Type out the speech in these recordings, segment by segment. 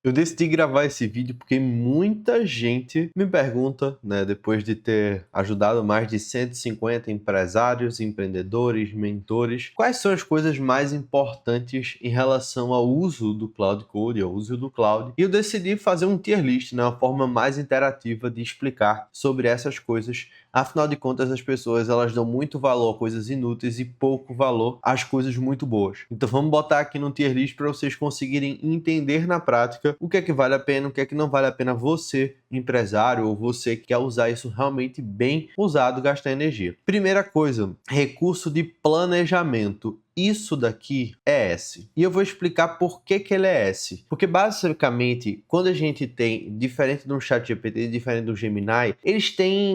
Eu decidi gravar esse vídeo porque muita gente me pergunta, né, depois de ter ajudado mais de 150 empresários, empreendedores, mentores, quais são as coisas mais importantes em relação ao uso do Cloud Code, ao uso do Cloud. E eu decidi fazer um tier list, né, uma forma mais interativa de explicar sobre essas coisas. Afinal de contas, as pessoas elas dão muito valor a coisas inúteis e pouco valor às coisas muito boas. Então vamos botar aqui no tier list para vocês conseguirem entender na prática o que é que vale a pena, o que é que não vale a pena você, empresário, ou você que quer usar isso realmente bem usado, gastar energia. Primeira coisa, recurso de planejamento. Isso daqui é S. E eu vou explicar por que ele é S. Porque basicamente, quando a gente tem, diferente do ChatGPT, diferente do Gemini,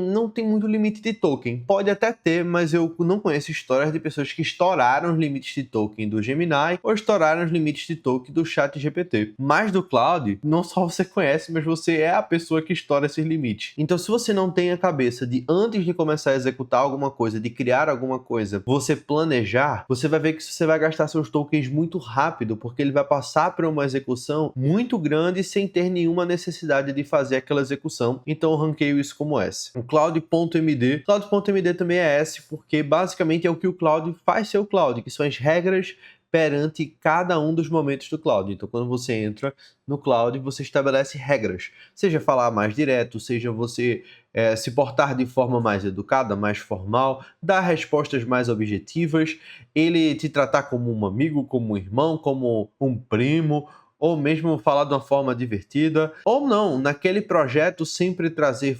não tem muito limite de token. Pode até ter, mas eu não conheço histórias de pessoas que estouraram os limites de token do Gemini ou estouraram os limites de token do ChatGPT. Mas do Cloud, não só você conhece, mas você é a pessoa que estoura esses limites. Então, se você não tem a cabeça de, antes de começar a executar alguma coisa, de criar alguma coisa, você planejar, você vai ver que você vai gastar seus tokens muito rápido, porque ele vai passar por uma execução muito grande sem ter nenhuma necessidade de fazer aquela execução. Então eu ranqueio isso como S. O Cloud.md. Cloud.md também é S, porque basicamente é o que o Cloud faz ser o Cloud, que são as regras perante cada um dos momentos do Cloud. Então, quando você entra no Cloud, você estabelece regras. Seja falar mais direto, seja você se portar de forma mais educada, mais formal, dar respostas mais objetivas, ele te tratar como um amigo, como um irmão, como um primo, ou mesmo falar de uma forma divertida, ou não, naquele projeto sempre trazer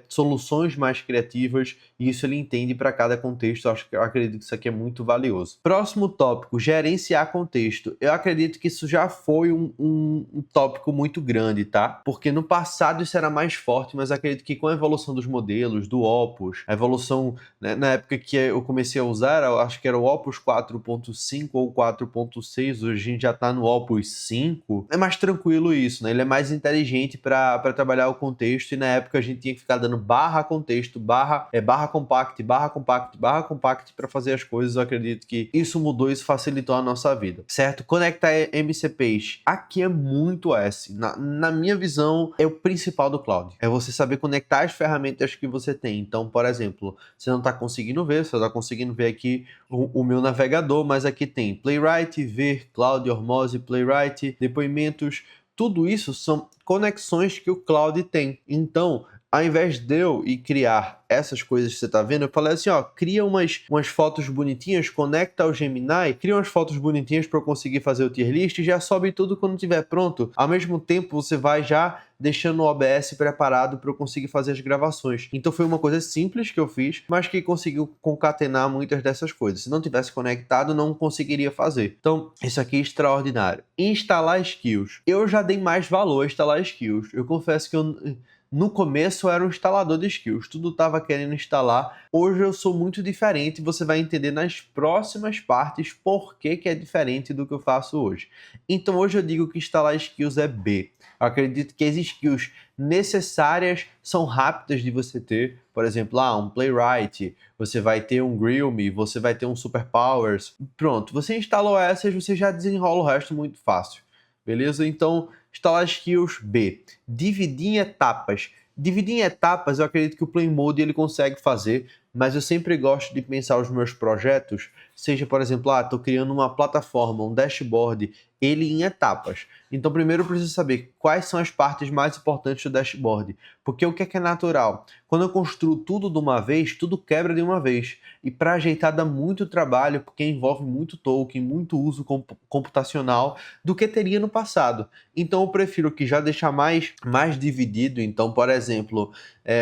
soluções mais criativas, e isso ele entende para cada contexto. Eu acredito que isso aqui é muito valioso. Próximo tópico, gerenciar contexto. Eu acredito que isso já foi um tópico muito grande, tá? Porque no passado isso era mais forte, mas acredito que com a evolução dos modelos, do Opus, a evolução, né, na época que eu comecei a usar, eu acho que era o Opus 4.5 ou 4.6, hoje a gente já está no Opus 5, é mais tranquilo isso, né? Ele é mais inteligente para trabalhar o contexto, e na época a gente tinha que ficar dando barra contexto, barra compact, barra compact, barra compact para fazer as coisas. Eu acredito que isso mudou, isso facilitou a nossa vida, certo? Conectar MCPs. Aqui é muito S. Na minha visão, é o principal do Cloud. É você saber conectar as ferramentas que você tem. Então, por exemplo, você não está conseguindo ver, você está conseguindo ver aqui o meu navegador, mas aqui tem Playwright, Ver, Cloud, Hormose, Playwright, depoimentos, tudo isso são conexões que o Cloud tem. Então, ao invés de eu ir criar essas coisas que você está vendo, eu falei assim, ó, cria umas fotos bonitinhas, conecta ao Gemini, cria umas fotos bonitinhas para eu conseguir fazer o tier list e já sobe tudo quando estiver pronto. Ao mesmo tempo, você vai já deixando o OBS preparado para eu conseguir fazer as gravações. Então foi uma coisa simples que eu fiz, mas que conseguiu concatenar muitas dessas coisas. Se não tivesse conectado, não conseguiria fazer. Então, isso aqui é extraordinário. Instalar skills. Eu já dei mais valor a instalar skills. Eu confesso que no começo eu era um instalador de skills, tudo estava querendo instalar. Hoje eu sou muito diferente, você vai entender nas próximas partes por que é diferente do que eu faço hoje. Então hoje eu digo que instalar skills é B. Eu acredito que as skills necessárias são rápidas de você ter. Por exemplo, um Playwright, você vai ter um Grillme, você vai ter um Superpowers. Pronto, você instalou essas, você já desenrola o resto muito fácil. Beleza? Então, instalar skills B. Dividir em etapas. Dividir em etapas, eu acredito que o Play Mode ele consegue fazer, mas eu sempre gosto de pensar os meus projetos, seja, por exemplo, estou criando uma plataforma, um dashboard, ele em etapas. Então, primeiro eu preciso saber quais são as partes mais importantes do dashboard, porque o que é natural? Quando eu construo tudo de uma vez, tudo quebra de uma vez. E para ajeitar dá muito trabalho, porque envolve muito token, muito uso computacional do que teria no passado. Então eu prefiro que já deixar mais dividido. Então, por exemplo,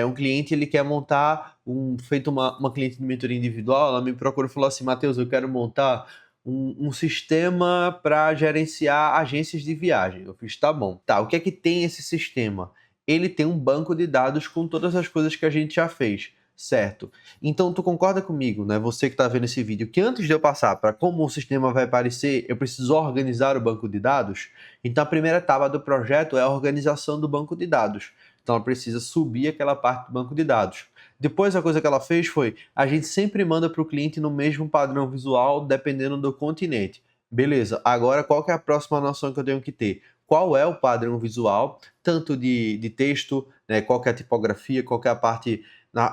um cliente ele quer montar uma cliente de mentoria individual, ela me procura e falou assim, Matheus, eu quero montar um sistema para gerenciar agências de viagem. Eu fiz, tá bom. Tá, o que é que tem esse sistema? Ele tem um banco de dados com todas as coisas que a gente já fez, certo? Então tu concorda comigo, né? Você que está vendo esse vídeo, que antes de eu passar para como o sistema vai aparecer, eu preciso organizar o banco de dados? Então a primeira etapa do projeto é a organização do banco de dados. Então ela precisa subir aquela parte do banco de dados. Depois a coisa que ela fez foi, a gente sempre manda para o cliente no mesmo padrão visual, dependendo do continente. Beleza, agora qual que é a próxima noção que eu tenho que ter? qual é o padrão visual, tanto de texto, né, qual que é a tipografia, qual que é a parte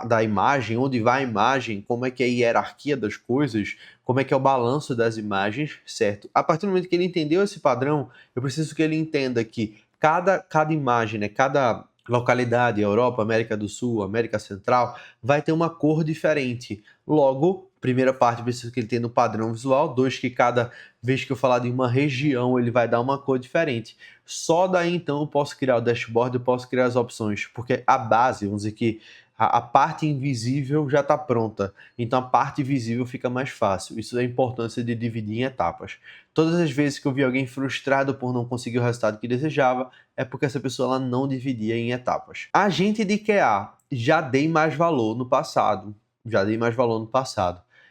da imagem, onde vai a imagem, como é que é a hierarquia das coisas, como é que é o balanço das imagens, certo? A partir do momento que ele entendeu esse padrão, eu preciso que ele entenda que cada imagem, né, cada localidade, Europa, América do Sul, América Central, vai ter uma cor diferente. Logo, primeira parte, preciso que ele tenha um padrão visual. 2, que cada vez que eu falar de uma região, ele vai dar uma cor diferente. Só daí, então, eu posso criar o dashboard, eu posso criar as opções, porque a base, vamos dizer que a parte invisível já está pronta, então a parte visível fica mais fácil. Isso é a importância de dividir em etapas. Todas as vezes que eu vi alguém frustrado por não conseguir o resultado que desejava, é porque essa pessoa ela não dividia em etapas. Agente de QA, já dei mais valor no passado.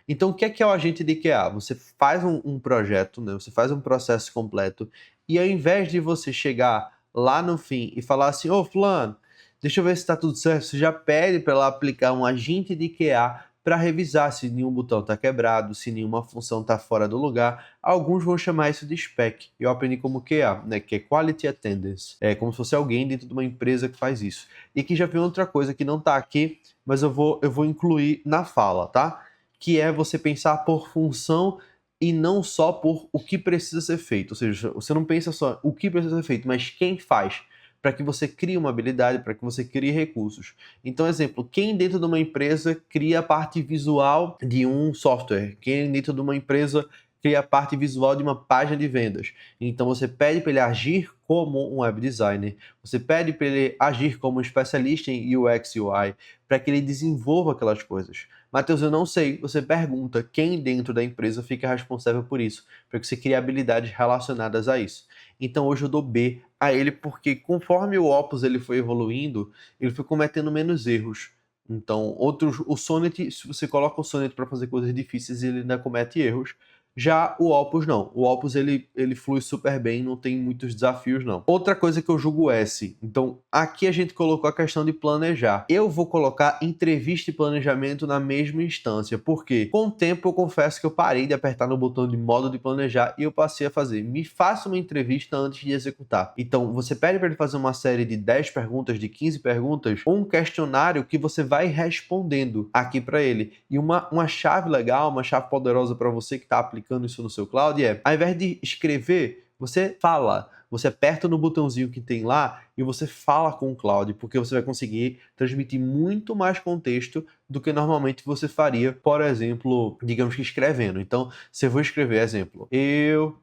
Então, o que é o agente de QA? Você faz um projeto, né? Você faz um processo completo, e ao invés de você chegar lá no fim e falar assim, ô fulano, deixa eu ver se está tudo certo, você já pede para ela aplicar um agente de QA para revisar se nenhum botão está quebrado, se nenhuma função está fora do lugar. Alguns vão chamar isso de spec. Eu aprendi como QA, né, que é Quality Attendance. É como se fosse alguém dentro de uma empresa que faz isso. E aqui já vem outra coisa que não está aqui, mas eu vou incluir na fala, tá? Que é você pensar por função e não só por o que precisa ser feito. Ou seja, você não pensa só o que precisa ser feito, mas quem faz, para que você crie uma habilidade, para que você crie recursos. Então, exemplo, quem dentro de uma empresa cria a parte visual de um software? Quem dentro de uma empresa cria a parte visual de uma página de vendas? Então, você pede para ele agir como um web designer, você pede para ele agir como um especialista em UX e UI, para que ele desenvolva aquelas coisas. Matheus, eu não sei. Você pergunta quem dentro da empresa fica responsável por isso, para que você crie habilidades relacionadas a isso. Então hoje eu dou B a ele porque conforme o Opus ele foi evoluindo, ele foi cometendo menos erros. Então, o Sonnet, se você coloca o Sonnet para fazer coisas difíceis, ele ainda comete erros. Já o Opus não. O Opus ele flui super bem, não tem muitos desafios não. Outra coisa que eu julgo S. Então, aqui a gente colocou a questão de planejar. Eu vou colocar entrevista e planejamento na mesma instância, porque com o tempo eu confesso que eu parei de apertar no botão de modo de planejar e eu passei a fazer. Me faça uma entrevista antes de executar. Então, você pede para ele fazer uma série de 10 perguntas, de 15 perguntas, ou um questionário que você vai respondendo aqui para ele. E uma chave legal, uma chave poderosa para você que está aplicando isso no seu cloud é, ao invés de escrever, você fala. Você aperta no botãozinho que tem lá e você fala com o cloud, porque você vai conseguir transmitir muito mais contexto do que normalmente você faria, por exemplo, digamos que escrevendo. Então, se eu vou escrever, exemplo,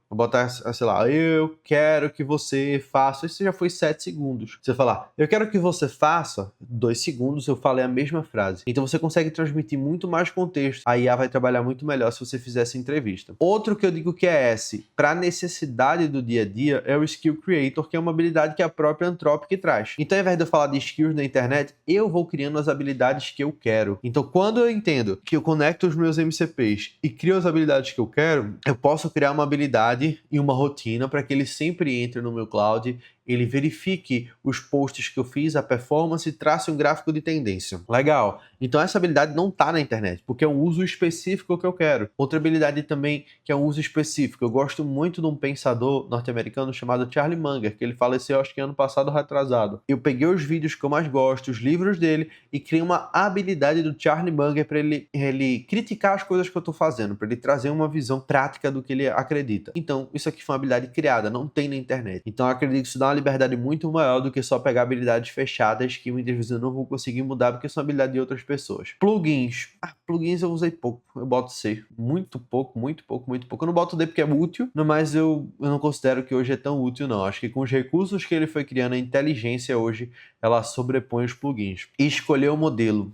vou botar, sei lá, eu quero que você faça, isso já foi 7 segundos. Você falar, eu quero que você faça, 2 segundos eu falei a mesma frase. Então você consegue transmitir muito mais contexto. A IA vai trabalhar muito melhor se você fizer essa entrevista. Outro que eu digo que é S, para necessidade do dia a dia, é o Skill Creator, que é uma habilidade que a própria Anthropic traz. Então, ao invés de eu falar de skills na internet, eu vou criando as habilidades que eu quero. Então, quando eu entendo que eu conecto os meus MCPs e crio as habilidades que eu quero, eu posso criar uma habilidade e uma rotina para que ele sempre entre no meu cloud, ele verifique os posts que eu fiz, a performance e trace um gráfico de tendência. Legal. Então essa habilidade não está na internet, porque é um uso específico que eu quero. Outra habilidade também que é um uso específico. Eu gosto muito de um pensador norte-americano chamado Charlie Munger, que ele faleceu acho que ano passado retrasado. Eu peguei os vídeos que eu mais gosto, os livros dele, e criei uma habilidade do Charlie Munger para ele criticar as coisas que eu estou fazendo, para ele trazer uma visão prática do que ele acredita. Então, isso aqui foi uma habilidade criada, não tem na internet. Então, eu acredito que isso dá uma liberdade muito maior do que só pegar habilidades fechadas que muitas vezes eu não vou conseguir mudar porque são habilidades de outras pessoas. Plugins. Plugins eu usei pouco. Eu boto C. Muito pouco. Eu não boto D porque é útil, mas eu não considero que hoje é tão útil, não. Acho que com os recursos que ele foi criando, a inteligência hoje, ela sobrepõe os plugins. E escolher o modelo.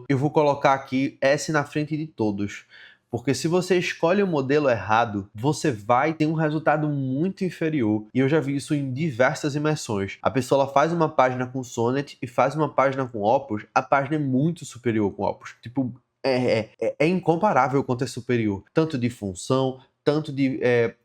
Eu vou colocar aqui S na frente de todos. Porque se você escolhe o modelo errado, você vai ter um resultado muito inferior. E eu já vi isso em diversas imersões. A pessoa ela faz uma página com Sonnet e faz uma página com Opus, a página é muito superior com Opus. Tipo, é incomparável quanto é superior. Tanto de função, tanto de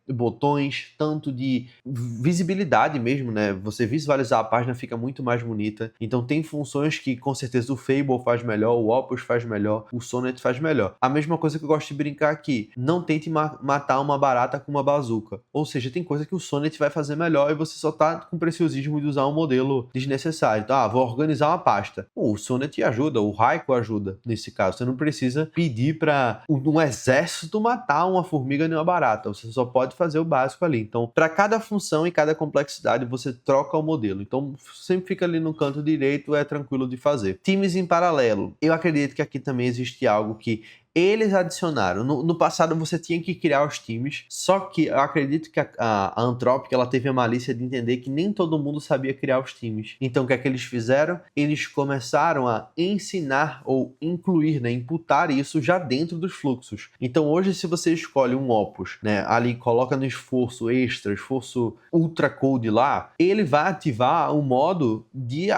botões, tanto de visibilidade mesmo, né? Você visualizar a página fica muito mais bonita. Então tem funções que com certeza o Fable faz melhor, o Opus faz melhor, o Sonnet faz melhor. A mesma coisa que eu gosto de brincar aqui, não tente matar uma barata com uma bazuca. Ou seja, tem coisa que o Sonnet vai fazer melhor e você só tá com preciosismo de usar um modelo desnecessário. Então, vou organizar uma pasta. O Sonnet ajuda, o Raico ajuda nesse caso. Você não precisa pedir para um exército matar uma formiga nem uma barata. Você só pode fazer o básico ali. Então, para cada função e cada complexidade, você troca o modelo. Então, sempre fica ali no canto direito, é tranquilo de fazer. Times em paralelo. Eu acredito que aqui também existe algo que eles adicionaram. No passado você tinha que criar os times, só que eu acredito que a Anthropic ela teve a malícia de entender que nem todo mundo sabia criar os times. Então o que é que eles fizeram? Eles começaram a ensinar ou incluir, né, imputar isso já dentro dos fluxos. Então hoje se você escolhe um Opus, né, ali coloca no esforço extra, esforço ultra code lá, ele vai ativar o modo de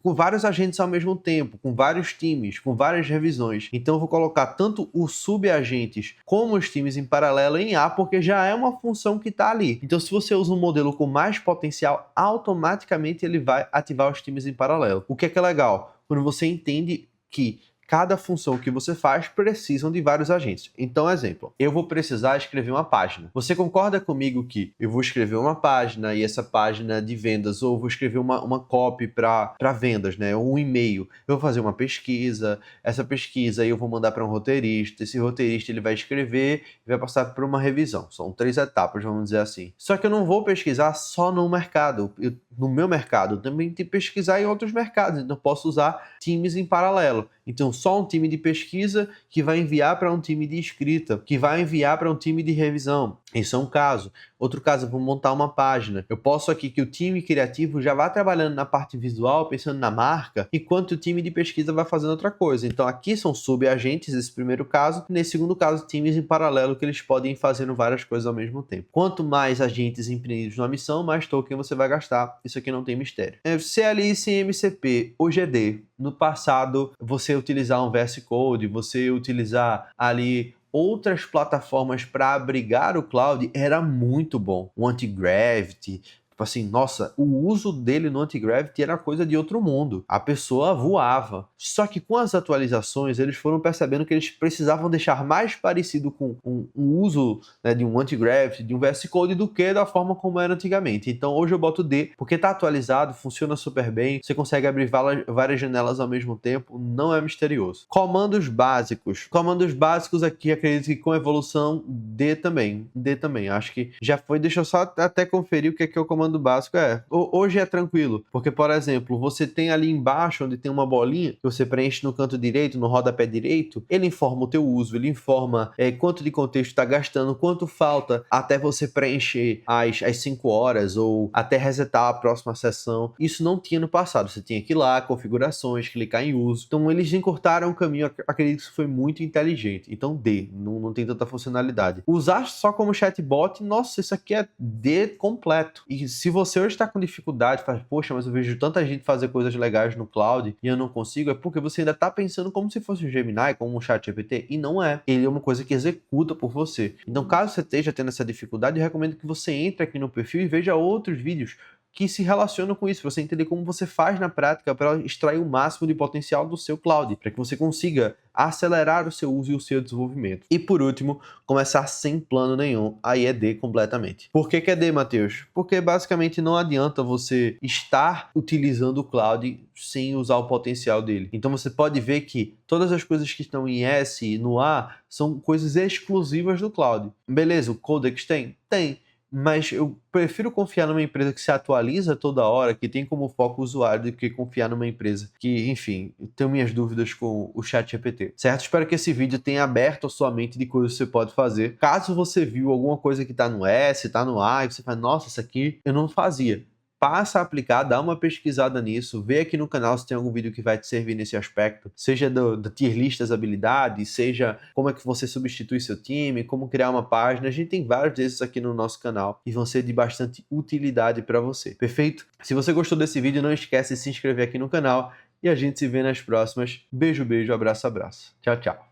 com vários agentes ao mesmo tempo, com vários times, com várias revisões. Então eu vou colocar tanto os subagentes como os times em paralelo em A, porque já é uma função que está ali. Então, se você usa um modelo com mais potencial, automaticamente ele vai ativar os times em paralelo. O que é legal? Quando você entende que cada função que você faz precisam de vários agentes. Então, exemplo, eu vou precisar escrever uma página. Você concorda comigo que eu vou escrever uma página e essa página de vendas, ou vou escrever uma copy para vendas, né? Um e-mail. Eu vou fazer uma pesquisa, essa pesquisa eu vou mandar para um roteirista, esse roteirista ele vai escrever e vai passar por uma revisão. São 3 etapas, vamos dizer assim. Só que eu não vou pesquisar só no mercado. No meu mercado, eu também tenho que pesquisar em outros mercados, então eu posso usar times em paralelo. Então, só um time de pesquisa que vai enviar para um time de escrita, que vai enviar para um time de revisão. Isso é um caso. Outro caso, eu vou montar uma página. Eu posso aqui que o time criativo já vá trabalhando na parte visual, pensando na marca, enquanto o time de pesquisa vai fazendo outra coisa. Então, aqui são subagentes, nesse primeiro caso. Nesse segundo caso, times em paralelo que eles podem ir fazendo várias coisas ao mesmo tempo. Quanto mais agentes empreendidos numa missão, mais token você vai gastar. Isso aqui não tem mistério. CLI sem MCP, ou GD. No passado, você utilizar um VS Code, você utilizar ali outras plataformas para abrigar o cloud era muito bom. O Anti-Gravity, tipo assim, nossa, o uso dele no Anti-Gravity era coisa de outro mundo. A pessoa voava. Só que com as atualizações, eles foram percebendo que eles precisavam deixar mais parecido com um uso, né, de um Anti-Gravity, de um VS Code, do que da forma como era antigamente. Então hoje eu boto D, porque tá atualizado, funciona super bem, você consegue abrir várias janelas ao mesmo tempo, não é misterioso. Comandos básicos. Comandos básicos aqui, acredito que com evolução, D também. D também, acho que já foi. Deixa eu só até conferir o que é o comando básico. Hoje é tranquilo, porque, por exemplo, você tem ali embaixo, onde tem uma bolinha, que você preenche no canto direito, no rodapé direito, ele informa o teu uso, ele informa quanto de contexto está gastando, quanto falta até você preencher as 5 horas, ou até resetar a próxima sessão. Isso não tinha no passado, você tinha que ir lá, configurações, clicar em uso. Então eles encurtaram o caminho, acredito que isso foi muito inteligente. Então D, não tem tanta funcionalidade. Usar só como chatbot, nossa, isso aqui é D completo. E se você hoje está com dificuldade, faz, poxa, mas eu vejo tanta gente fazer coisas legais no cloud e eu não consigo, é porque você ainda está pensando como se fosse um Gemini, como um ChatGPT, e não é. Ele é uma coisa que executa por você. Então, caso você esteja tendo essa dificuldade, eu recomendo que você entre aqui no perfil e veja outros vídeos que se relacionam com isso, para você entender como você faz na prática para extrair o máximo de potencial do seu cloud, para que você consiga acelerar o seu uso e o seu desenvolvimento. E por último, começar sem plano nenhum, aí é D completamente. Por que é D, Matheus? Porque basicamente não adianta você estar utilizando o cloud sem usar o potencial dele. Então você pode ver que todas as coisas que estão em S e no A são coisas exclusivas do cloud. Beleza, o Codex tem? Tem. Mas eu prefiro confiar numa empresa que se atualiza toda hora, que tem como foco o usuário, do que confiar numa empresa que, enfim, tenho minhas dúvidas com o ChatGPT, certo? Espero que esse vídeo tenha aberto a sua mente de coisas que você pode fazer. Caso você viu alguma coisa que tá no S, tá no A, e você fala, nossa, isso aqui eu não fazia. Passa a aplicar, dá uma pesquisada nisso, vê aqui no canal se tem algum vídeo que vai te servir nesse aspecto, seja da tier list das habilidades, seja como é que você substitui seu time, como criar uma página. A gente tem vários desses aqui no nosso canal e vão ser de bastante utilidade para você, perfeito? Se você gostou desse vídeo, não esquece de se inscrever aqui no canal e a gente se vê nas próximas. Beijo, beijo, abraço, abraço. Tchau, tchau.